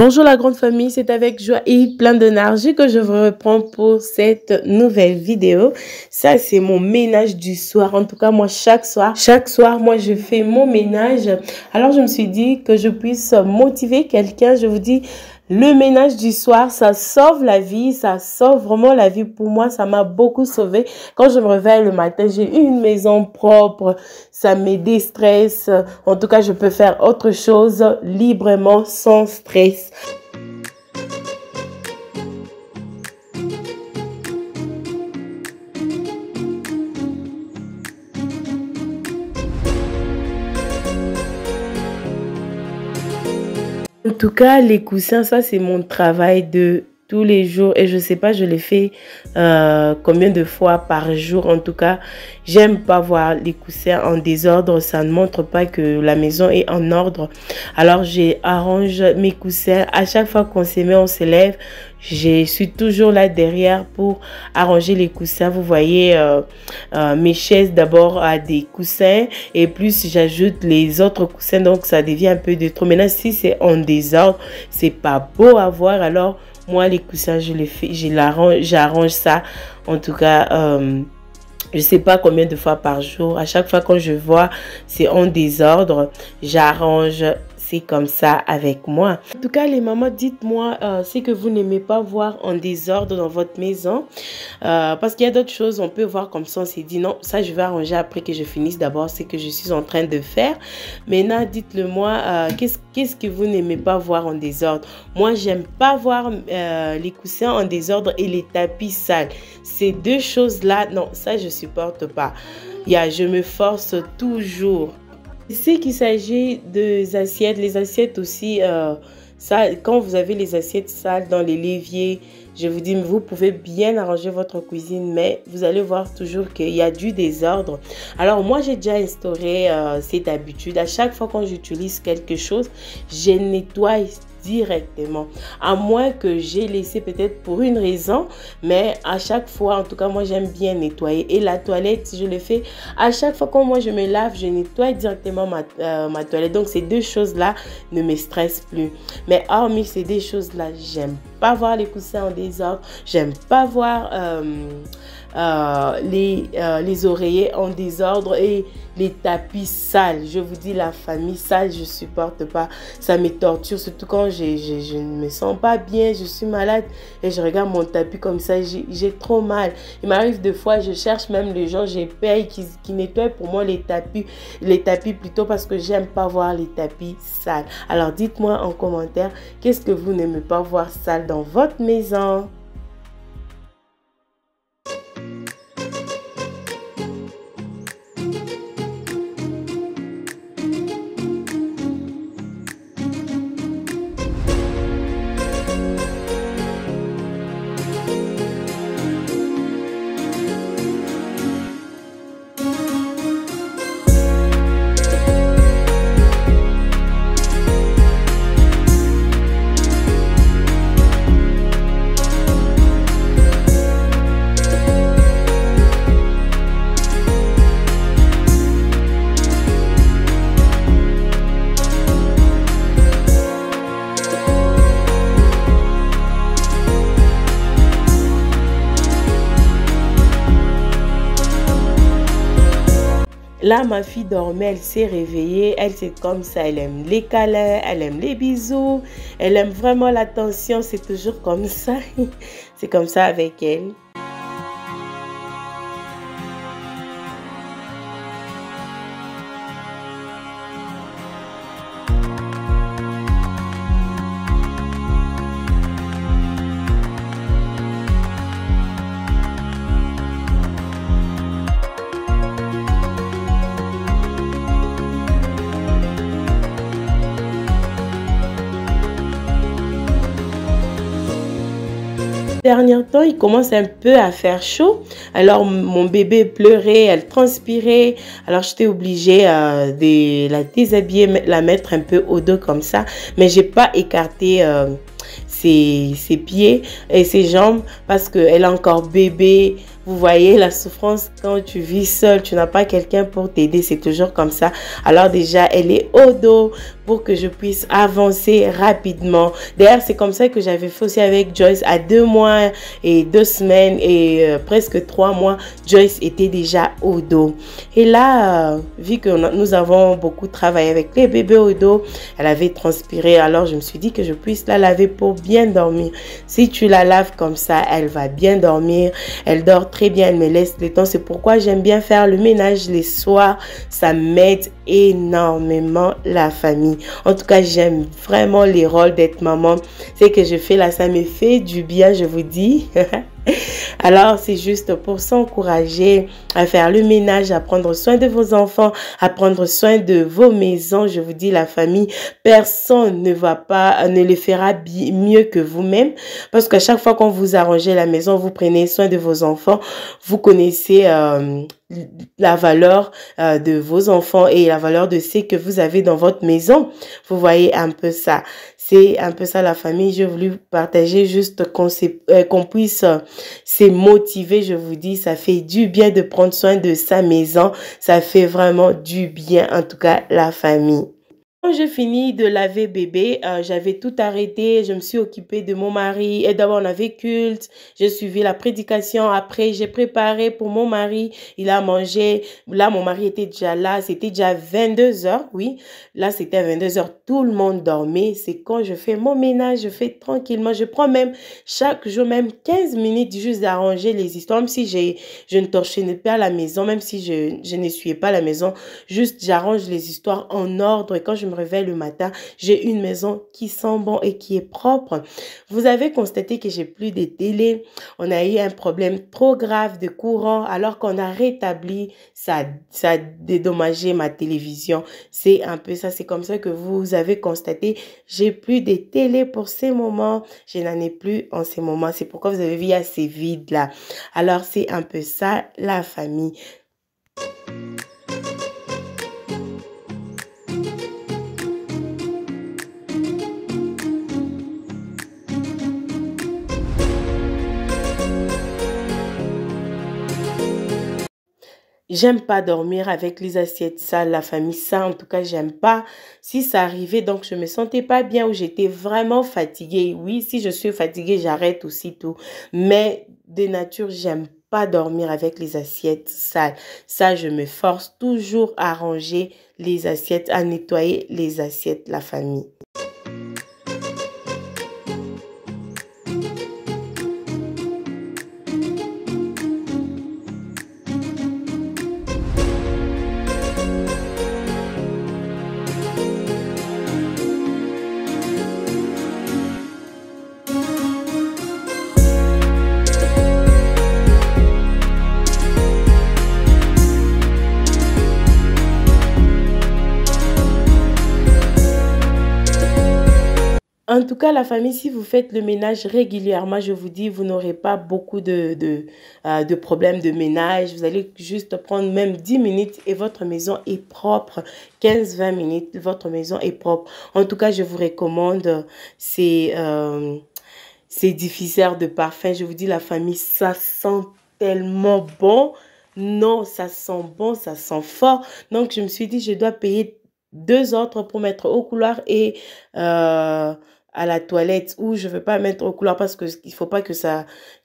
Bonjour la grande famille, c'est avec joie et plein d'énergie que je vous reprends pour cette nouvelle vidéo. Ça, c'est mon ménage du soir. En tout cas, moi, chaque soir, moi, je fais mon ménage. Alors, je me suis dit que je puisse motiver quelqu'un. Je vous dis, le ménage du soir, ça sauve la vie, ça sauve vraiment la vie. Pour moi, ça m'a beaucoup sauvé. Quand je me réveille le matin, j'ai une maison propre, ça me déstresse. En tout cas, je peux faire autre chose librement, sans stress. En tout cas, les coussins, ça c'est mon travail de tous les jours et je sais pas, je les fais combien de fois par jour. En tout cas, j'aime pas voir les coussins en désordre, ça ne montre pas que la maison est en ordre. Alors, j'arrange mes coussins. À chaque fois qu'on se met, on se lève, je suis toujours là derrière pour arranger les coussins. Vous voyez, mes chaises d'abord à des coussins et plus j'ajoute les autres coussins, donc ça devient un peu de trop. Maintenant, si c'est en désordre, c'est pas beau à voir. Alors moi, les coussins, je les fais, j'arrange ça. En tout cas, je sais pas combien de fois par jour. À chaque fois quand je vois c'est en désordre, j'arrange. C'est comme ça avec moi. En tout cas, les mamans, dites-moi c'est que vous n'aimez pas voir en désordre dans votre maison. Parce qu'il y a d'autres choses, on peut voir comme ça. On s'est dit non, ça je vais arranger après que je finisse d'abord ce que je suis en train de faire. Maintenant, dites-le moi, qu'est-ce que vous n'aimez pas voir en désordre? Moi, j'aime pas voir les coussins en désordre et les tapis sales. Ces deux choses-là, non, ça je supporte pas. Je me force toujours. C'est qu'il s'agit des assiettes, les assiettes aussi, ça, quand vous avez les assiettes sales dans les l'évier, je vous dis, vous pouvez bien arranger votre cuisine, mais vous allez voir toujours qu'il y a du désordre. Alors moi, j'ai déjà instauré cette habitude. À chaque fois quand j'utilise quelque chose, je nettoie directement, à moins que j'ai laissé peut-être pour une raison, mais à chaque fois, en tout cas, moi j'aime bien nettoyer. Et la toilette, je le fais à chaque fois quand moi je me lave, je nettoie directement ma toilette. Donc ces deux choses-là ne me stressent plus. Mais hormis ces deux choses-là, j'aime pas voir les coussins en désordre, j'aime pas voir les oreillers en désordre et les tapis sales. Je vous dis, la famille sale, je supporte pas. Ça me torture, surtout quand je ne me sens pas bien, je suis malade et je regarde mon tapis comme ça, j'ai trop mal. Il m'arrive des fois, je cherche même les gens, je paye qui nettoient pour moi les tapis plutôt, parce que j'aime pas voir les tapis sales. Alors dites-moi en commentaire, qu'est-ce que vous n'aimez pas voir sale dans votre maison? Là, ma fille dormait, elle s'est réveillée, elle c'est comme ça, elle aime les câlins, elle aime les bisous, elle aime vraiment l'attention, c'est toujours comme ça, c'est comme ça avec elle. Dernier temps, il commence un peu à faire chaud. Alors, mon bébé pleurait, elle transpirait. Alors, j'étais obligée de la déshabiller, la mettre un peu au dos comme ça. Mais j'ai pas écarté ses pieds et ses jambes parce qu'elle est encore bébé. Vous voyez la souffrance quand tu vis seul, tu n'as pas quelqu'un pour t'aider, c'est toujours comme ça. Alors déjà, elle est au dos pour que je puisse avancer rapidement. D'ailleurs, c'est comme ça que j'avais fait aussi avec Joyce. À 2 mois et 2 semaines et presque 3 mois, Joyce était déjà au dos. Et là, vu que nous avons beaucoup travaillé avec les bébés au dos, elle avait transpiré. Alors, je me suis dit que je puisse la laver pour bien dormir. Si tu la laves comme ça, elle va bien dormir. Elle dort très bien, elle me laisse le temps. C'est pourquoi j'aime bien faire le ménage les soirs. Ça m'aide énormément la famille. En tout cas, j'aime vraiment les rôles d'être maman. C'est que je fais là, ça me fait du bien, je vous dis. Alors, c'est juste pour s'encourager à faire le ménage, à prendre soin de vos enfants, à prendre soin de vos maisons. Je vous dis, la famille, personne ne le fera mieux que vous-même. Parce qu'à chaque fois qu'on vous arrangez la maison, vous prenez soin de vos enfants, vous connaissez la valeur de vos enfants et la valeur de ce que vous avez dans votre maison. Vous voyez un peu ça. C'est un peu ça la famille. J'ai voulu partager juste qu'on puisse se motiver. Je vous dis, ça fait du bien de prendre soin de sa maison. Ça fait vraiment du bien, en tout cas, la famille. Quand j'ai fini de laver bébé, j'avais tout arrêté, je me suis occupée de mon mari et d'abord on avait culte, j'ai suivi la prédication, après j'ai préparé pour mon mari, il a mangé, là mon mari était déjà là, c'était déjà 22 heures, oui, là c'était 22 heures, tout le monde dormait, c'est quand je fais mon ménage, je fais tranquillement, je prends même chaque jour, même 15 minutes juste d'arranger les histoires, même si je ne torchais pas la maison, même si je n'essuyais pas la maison, juste j'arrange les histoires en ordre et quand je me réveille le matin, j'ai une maison qui sent bon et qui est propre. Vous avez constaté que j'ai plus de télé. On a eu un problème trop grave de courant alors qu'on a rétabli, ça a dédommagé ma télévision. C'est un peu ça, c'est comme ça que vous avez constaté. J'ai plus de télé pour ces moments. Je n'en ai plus en ces moments. C'est pourquoi vous avez vu, il y a ces vides là. Alors c'est un peu ça, la famille. J'aime pas dormir avec les assiettes sales, la famille, ça en tout cas, j'aime pas. Si ça arrivait, donc je me sentais pas bien ou j'étais vraiment fatiguée. Oui, si je suis fatiguée, j'arrête aussitôt. Mais de nature, j'aime pas dormir avec les assiettes sales. Ça, je me force toujours à ranger les assiettes, à nettoyer les assiettes, la famille. En tout cas, la famille, si vous faites le ménage régulièrement, je vous dis, vous n'aurez pas beaucoup de problèmes de ménage. Vous allez juste prendre même 10 minutes et votre maison est propre. 15-20 minutes, votre maison est propre. En tout cas, je vous recommande ces diffuseurs de parfum. Je vous dis, la famille, ça sent tellement bon. Non, ça sent bon, ça sent fort. Donc, je me suis dit, je dois payer 2 autres pour mettre au couloir et à la toilette où je ne veux pas mettre au couloir parce que il faut pas que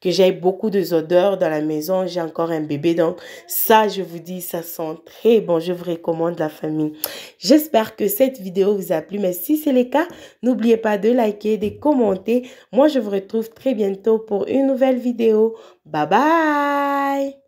j'aie beaucoup d'odeurs dans la maison. J'ai encore un bébé. Donc, ça, je vous dis, ça sent très bon. Je vous recommande la famille. J'espère que cette vidéo vous a plu. Mais si c'est le cas, n'oubliez pas de liker, de commenter. Moi, je vous retrouve très bientôt pour une nouvelle vidéo. Bye bye!